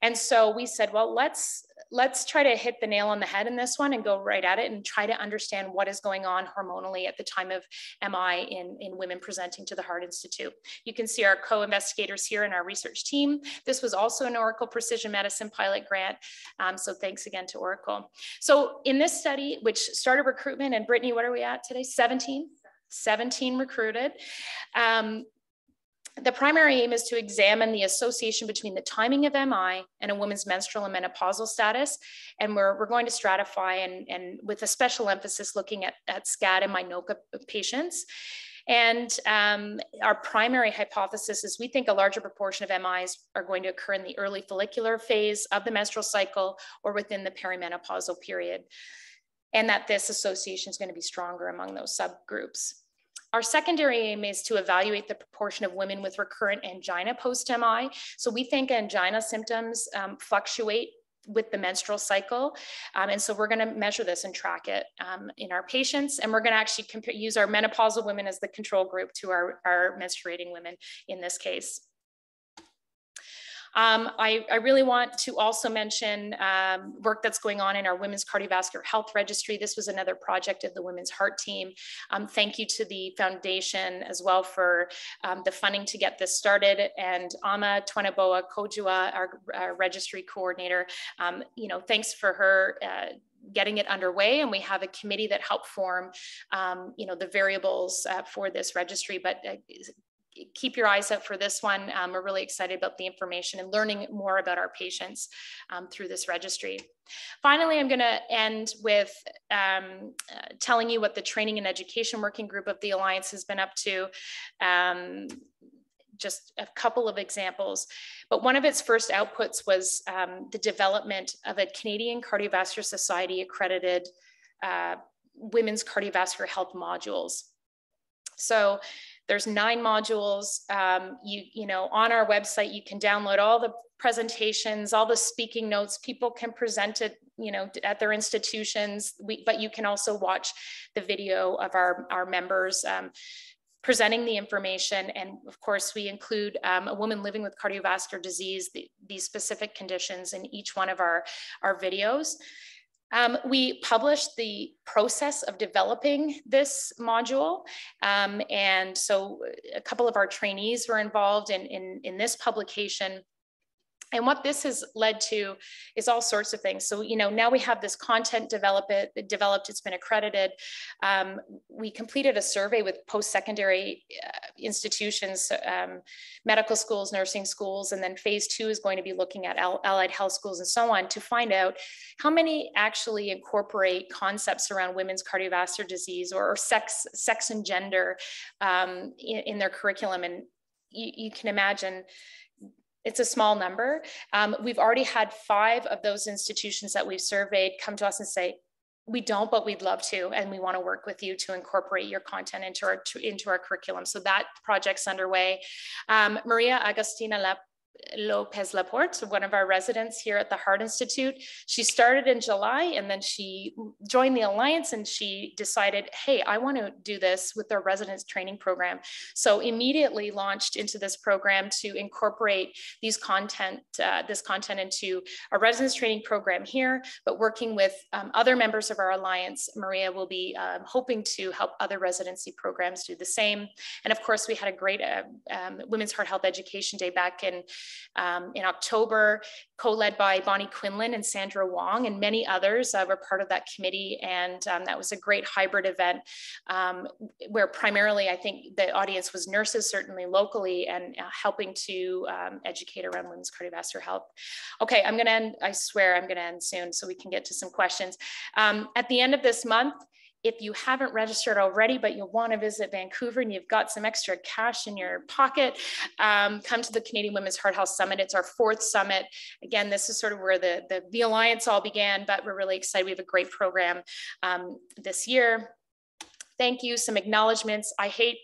And so we said, well, let's try to hit the nail on the head in this one and go right at it and try to understand what is going on hormonally at the time of MI in women presenting to the Heart Institute. You can see our co-investigators here in our research team. This was also an Oracle Precision Medicine pilot grant. So thanks again to Oracle. So in this study, which started recruitment, and Brittany, what are we at today? 17 recruited. The primary aim is to examine the association between the timing of MI and a woman's menstrual and menopausal status. And we're going to stratify and with a special emphasis looking at SCAD and MINOCA patients. And our primary hypothesis is we think a larger proportion of MIs are going to occur in the early follicular phase of the menstrual cycle or within the perimenopausal period. And that this association is going to be stronger among those subgroups. Our secondary aim is to evaluate the proportion of women with recurrent angina post-MI. So we think angina symptoms fluctuate with the menstrual cycle. And so we're going to measure this and track it in our patients. And we're going to actually use our menopausal women as the control group to our menstruating women in this case. I really want to also mention work that's going on in our Women's Cardiovascular Health Registry. This was another project of the Women's Heart team. Thank you to the foundation as well for the funding to get this started. And Ama Twanaboa Kojua, our registry coordinator, thanks for her getting it underway. And we have a committee that helped form, the variables for this registry. But keep your eyes out for this one. We're really excited about the information and learning more about our patients through this registry. Finally, I'm going to end with telling you what the Training and Education Working Group of the Alliance has been up to. Just a couple of examples, but one of its first outputs was the development of a Canadian Cardiovascular Society accredited women's cardiovascular health modules. So there's 9 modules. You know, on our website, you can download all the presentations, all the speaking notes. People can present it, you know, at their institutions, but you can also watch the video of our members presenting the information. And of course, we include a woman living with cardiovascular disease, these specific conditions in each one of our videos. We published the process of developing this module. And so a couple of our trainees were involved in this publication. And what this has led to is all sorts of things. So, you know, now we have this content developed, it's been accredited. We completed a survey with post-secondary institutions, medical schools, nursing schools, and then phase 2 is going to be looking at allied health schools and so on to find out how many actually incorporate concepts around women's cardiovascular disease or sex and gender in their curriculum. And you can imagine, it's a small number. We've already had 5 of those institutions that we've surveyed come to us and say, we don't, but we'd love to, and we want to work with you to incorporate your content into our curriculum. So that project's underway. Maria Agustina Lopez Laporte, one of our residents here at the Heart Institute. She started in July and then she joined the Alliance and she decided, hey, I want to do this with their residents training program. So immediately launched into this program to incorporate this content into our residents training program here, but working with other members of our Alliance. Maria will be hoping to help other residency programs do the same. And of course, we had a great Women's Heart Health Education Day back in October, co-led by Bonnie Quinlan and Sandra Wong, and many others were part of that committee. And that was a great hybrid event where primarily I think the audience was nurses, certainly locally, and helping to educate around women's cardiovascular health. Okay, I'm gonna end, I swear I'm gonna end soon so we can get to some questions. At the end of this month, if you haven't registered already, but you want to visit Vancouver and you've got some extra cash in your pocket, come to the Canadian Women's Heart Health Summit. It's our 4th summit. Again, this is sort of where the Alliance all began, but we're really excited. We have a great program this year. Thank you. Some acknowledgements. I hate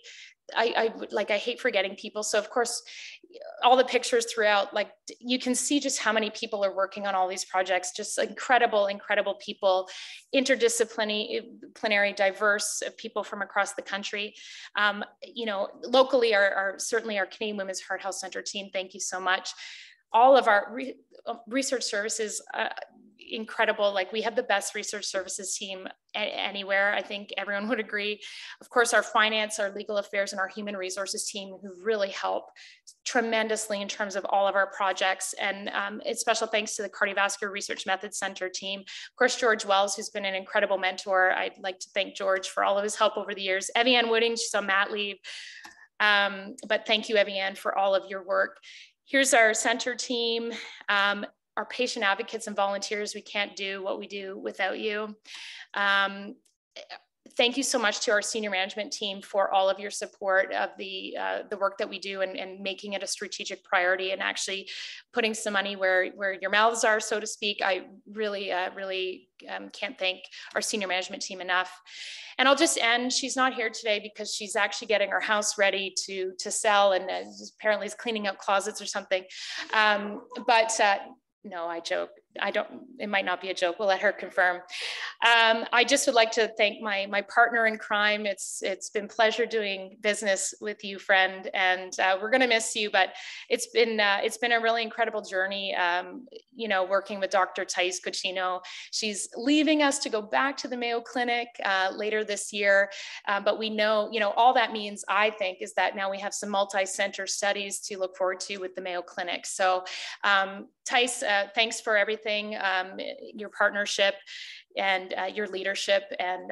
forgetting people. So of course, all the pictures throughout, like you can see just how many people are working on all these projects, just incredible people, interdisciplinary, diverse people from across the country. You know, locally certainly our Canadian Women's Heart Health Center team, thank you so much. All of our research services, incredible. Like we have the best research services team anywhere. I think everyone would agree. Of course, our finance, our legal affairs, and our human resources team who really help tremendously in terms of all of our projects. And it's special thanks to the Cardiovascular Research Methods Center team. Of course, George Wells, who's been an incredible mentor. I'd like to thank George for all of his help over the years. Kerri-Anne Wooding, she's on mat leave. But thank you, Kerri-Anne, for all of your work. Here's our center team. Our patient advocates and volunteers, we can't do what we do without you. Thank you so much to our senior management team for all of your support of the work that we do and making it a strategic priority and actually putting some money where your mouths are, so to speak. I really can't thank our senior management team enough. And I'll just end. She's not here today because she's actually getting her house ready to sell and apparently is cleaning out closets or something. No, I joke. It might not be a joke. We'll let her confirm. I just would like to thank my partner in crime. It's been a pleasure doing business with you, friend, and we're going to miss you, but it's been a really incredible journey, you know, working with Dr. Thais Cochino. She's leaving us to go back to the Mayo Clinic later this year, but we know, you know, all that means, I think, is that now we have some multi-center studies to look forward to with the Mayo Clinic. So Thais, thanks for everything, your partnership and your leadership. And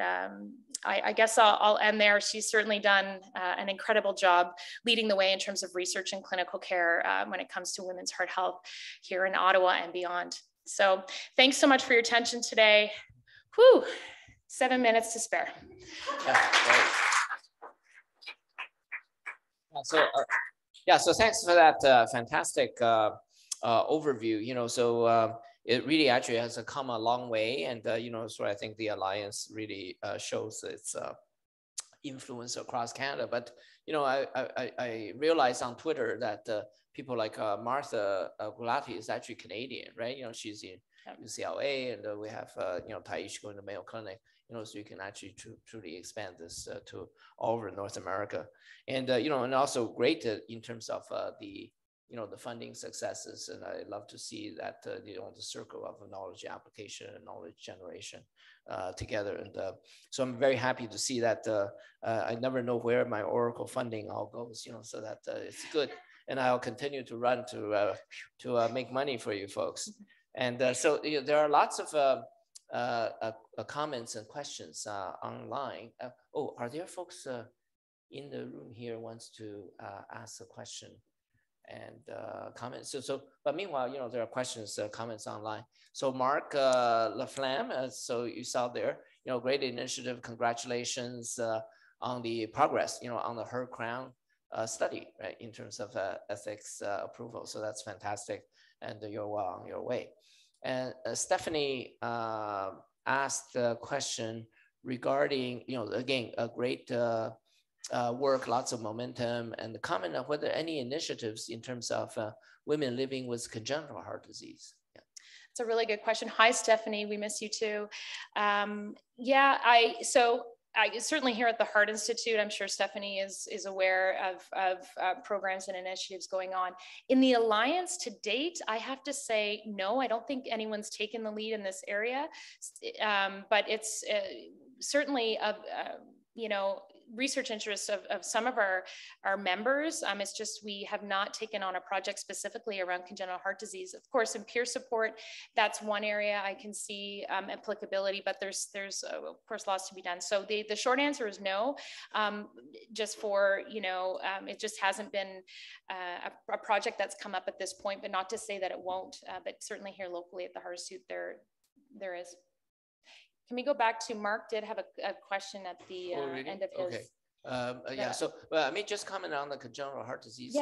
I guess I'll end there. She's certainly done an incredible job leading the way in terms of research and clinical care when it comes to women's heart health here in Ottawa and beyond. So thanks so much for your attention today. Whew, 7 minutes to spare. So thanks for that fantastic overview. So it really actually has come a long way, and so I think the Alliance really shows its influence across Canada. But I realized on Twitter that people like Martha Gulati is actually Canadian, right? She's in UCLA, and we have Taish going to Mayo Clinic. So you can actually truly expand this to all over North America, and and also great in terms of the funding successes. And I love to see that the circle of knowledge application and knowledge generation together. And so I'm very happy to see that. I never know where my Oracle funding all goes, so that it's good. And I'll continue to run to make money for you folks. And so there are lots of comments and questions online. Are there folks in the room here wants to ask a question and comment? But meanwhile, there are questions, comments online. So Mark Laflamme, so you saw there, great initiative. Congratulations on the progress, on the Her Crown study, right, in terms of ethics approval. So that's fantastic, and you're well on your way. And Stephanie asked a question regarding, again, a great work, lots of momentum, and the comment of whether any initiatives in terms of women living with congenital heart disease. Yeah. It's a really good question. Hi, Stephanie. We miss you too. I certainly here at the Heart Institute, I'm sure Stephanie is aware of programs and initiatives going on. In the Alliance to date, I have to say, no, I don't think anyone's taken the lead in this area, but it's certainly research interests of some of our members. It's just we have not taken on a project specifically around congenital heart disease. Of course, in peer support, that's one area I can see applicability, but there's of course lots to be done. So the short answer is no. Just for it just hasn't been a project that's come up at this point, but not to say that it won't. But certainly here locally at the Heart Institute, there is. Can we go back to Mark did have a question at the end of his. Okay. So let me just comment on the congenital heart disease.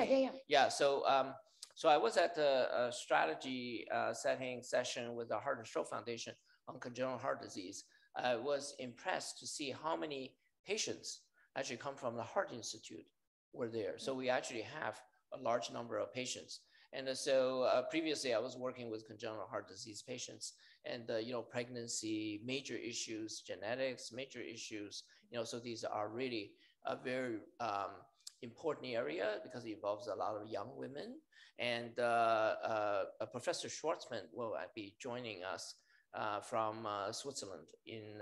Yeah. So I was at a strategy setting session with the Heart and Stroke Foundation on congenital heart disease. I was impressed to see how many patients actually come from the Heart Institute were there. So we actually have a large number of patients. And so previously I was working with congenital heart disease patients, and pregnancy, major issues, genetics, major issues, so these are really a very important area because it involves a lot of young women. And Professor Schwartzman will be joining us from Switzerland in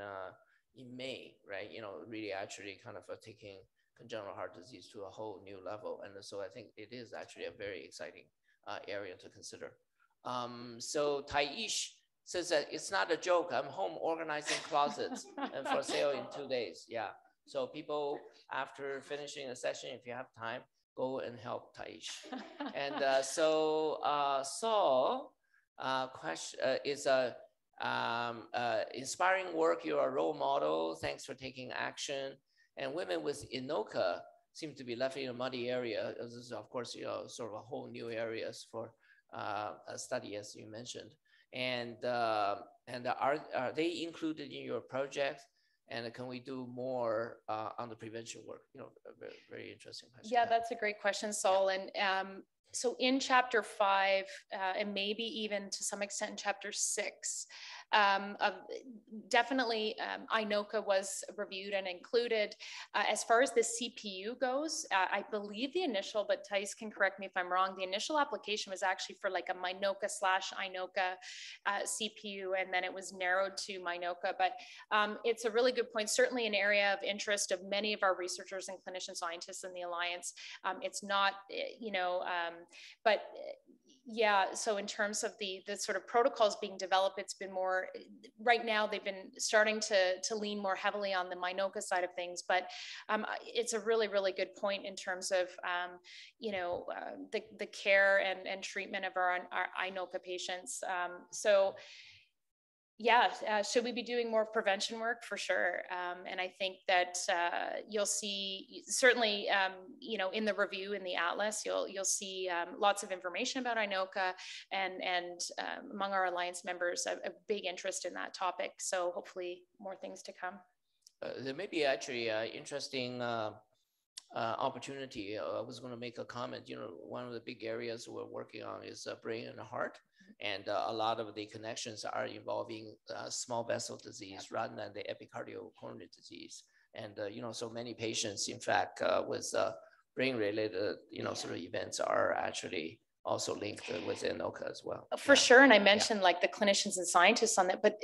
May, right? Really actually kind of taking congenital heart disease to a whole new level. And so I think it is actually a very exciting area to consider. So Taish says that it's not a joke. I'm home organizing closets and for sale in 2 days. Yeah. So people, after finishing the session, if you have time, go and help Taish. And Saul question is inspiring work. You're a role model. Thanks for taking action. And women with INOCA seem to be left in a muddy area. This is, of course, sort of a whole new areas for a study, as you mentioned. And are they included in your project? And can we do more on the prevention work? A very, very interesting question. Yeah, that's a great question, Saul. And so in chapter 5, and maybe even to some extent in chapter 6, definitely INOCA was reviewed and included. As far as the CPU goes, I believe the initial, but Thais can correct me if I'm wrong, the initial application was actually for like a MINOCA/INOCA CPU, and then it was narrowed to MINOCA. But it's a really good point, certainly an area of interest of many of our researchers and clinician scientists in the Alliance. It's not, but Yeah, so in terms of the sort of protocols being developed, it's been more, right now they've been starting to lean more heavily on the MINOCA side of things, but it's a really, really good point in terms of, the care and treatment of our INOCA patients. So yeah, should we be doing more prevention work? For sure. And I think that you'll see, certainly, in the review in the Atlas, you'll see lots of information about INOCA, and among our Alliance members, a big interest in that topic. So hopefully more things to come. There may be actually interesting opportunity. I was going to make a comment. One of the big areas we're working on is brain and heart. And a lot of the connections are involving small vessel disease rather than the epicardial coronary disease. And, so many patients, in fact, with brain-related, sort of events are actually also linked with INOCA as well. For sure. And I mentioned like the clinicians and scientists on that, but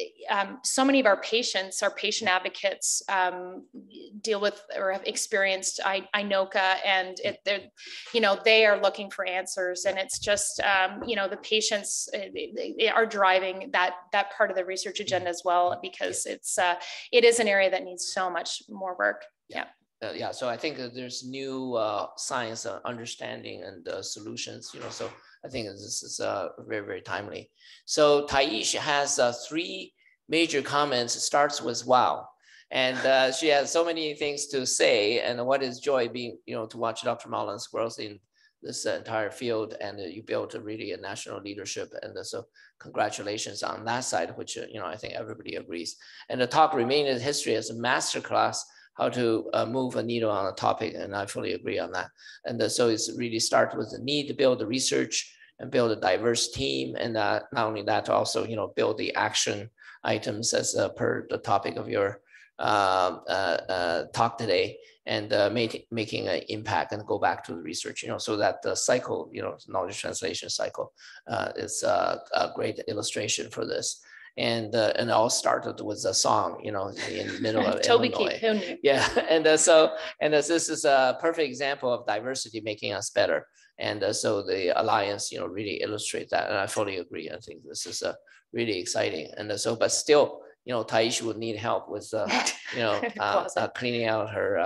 so many of our patients, our patient advocates, deal with or have experienced INOCA, and they are looking for answers. And it's just, the patients they are driving that part of the research agenda as well, because it is an area that needs so much more work. Yeah. So I think that there's new science understanding and solutions, so I think this is very, very timely. So Taish has 3 major comments. It starts with wow. And she has so many things to say, and what is joy being, to watch Dr. Mullen's growth in this entire field, and you built really a national leadership. And so congratulations on that side, which, I think everybody agrees. And the talk remained in history as a masterclass how to move a needle on a topic, and I fully agree on that. And so it's really start with the need to build the research and build a diverse team, and not only that, also build the action items as per the topic of your talk today, and making an impact and go back to the research, so that the cycle, knowledge translation cycle, is a great illustration for this. And it all started with a song, in the middle of Toby Illinois. Yeah, and this is a perfect example of diversity making us better. And so the Alliance, really illustrate that, and I fully agree. I think this is really exciting. And so, but still, Taish would need help with, cleaning out her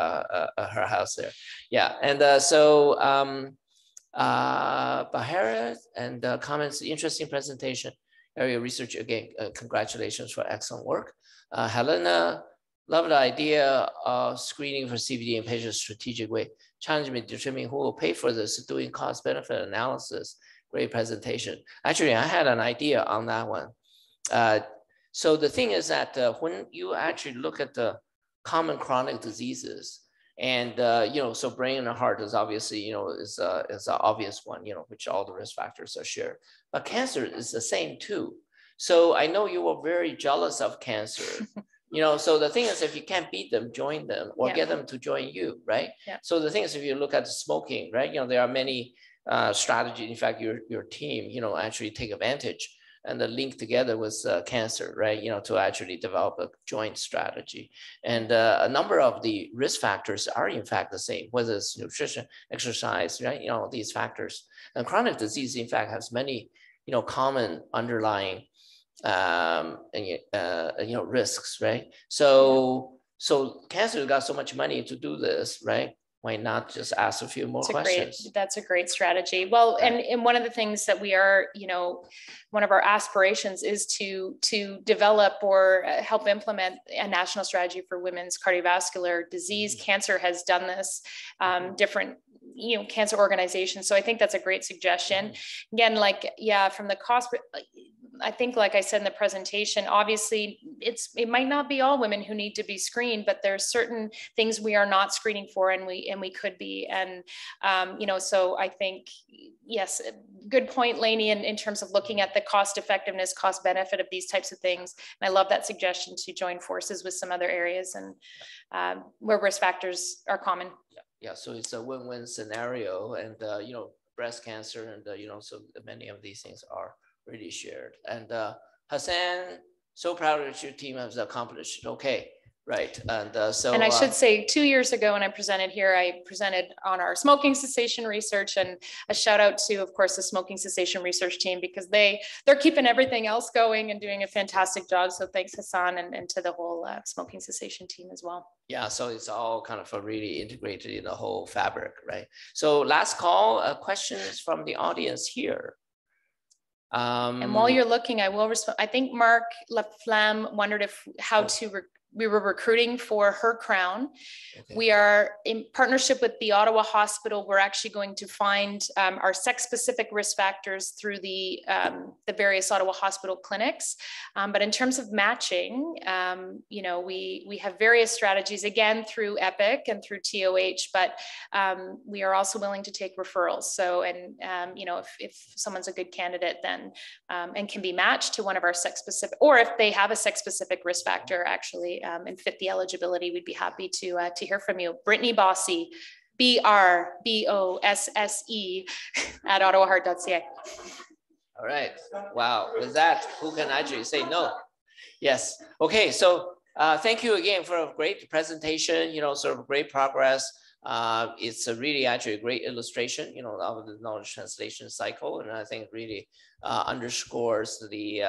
house there. Yeah, and so Bahara and comments, interesting presentation. Area research, again, congratulations for excellent work. Helena, love the idea of screening for CVD in patients strategic way. Challenge me determining who will pay for this, doing cost benefit analysis. Great presentation. Actually, I had an idea on that one. So the thing is that when you actually look at the common chronic diseases, and so brain and heart is obviously is an obvious one, which all the risk factors are shared. But cancer is the same too. So I know you were very jealous of cancer. So the thing is, if you can't beat them, join them, or get them to join you, right? Yeah. So the thing is, if you look at the smoking, right, there are many strategies. In fact, your team, actually take advantage and the link together with cancer, right? To actually develop a joint strategy. And a number of the risk factors are in fact the same, whether it's nutrition, exercise, right? These factors. And chronic disease, in fact, has many, common underlying, risks, right? So cancer got so much money to do this, right? Why not just ask a few more questions? That's a great strategy. Well, and one of the things that we are, one of our aspirations is to develop or help implement a national strategy for women's cardiovascular disease. Mm-hmm. Cancer has done this, different, cancer organizations. So I think that's a great suggestion. Mm-hmm. Again, from the cost, I think, like I said in the presentation, obviously it might not be all women who need to be screened, but there's certain things we are not screening for, and we could be. And, so I think, yes, good point, Lainey, in terms of looking at the cost effectiveness, cost benefit of these types of things. And I love that suggestion to join forces with some other areas and where risk factors are common. Yeah, so it's a win-win scenario, and, breast cancer, and, so many of these things are really shared. And Hassan, so proud of what your team has accomplished. Okay, Right, and and I should say 2 years ago when I presented here, I presented on our smoking cessation research, and a shout out to, of course, the smoking cessation research team, because they're keeping everything else going and doing a fantastic job. So thanks, Hassan, and to the whole smoking cessation team as well. Yeah, so it's all kind of really integrated in the whole fabric, right? So last call, questions from the audience here. And while you're looking, I will respond. I think Mark Laflamme wondered if we were recruiting for her crown. Okay. We are in partnership with the Ottawa Hospital. We're actually going to find our sex-specific risk factors through the various Ottawa Hospital clinics. But in terms of matching, you know, we have various strategies, again, through EPIC and through TOH, but we are also willing to take referrals. So, and you know, if someone's a good candidate, then and can be matched to one of our sex-specific, or if they have a sex-specific risk factor, actually, and fit the eligibility, we'd be happy to hear from you. Brittany Bossy, BRBOSSE at ottawaheart.ca. All right. Wow. With that, who can actually say no? Yes. Okay. So thank you again for a great presentation. You know, sort of great progress. It's a really actually a great illustration, you know, of the knowledge translation cycle, and I think really underscores the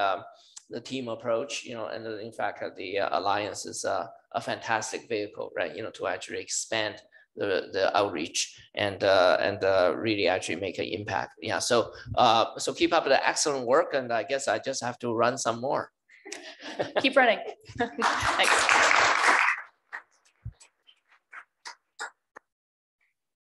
team approach, you know, and in fact, the Alliance is a fantastic vehicle, right? You know, to actually expand the outreach and really actually make an impact. Yeah, so so keep up the excellent work, and I guess I just have to run some more. Keep running. Thanks.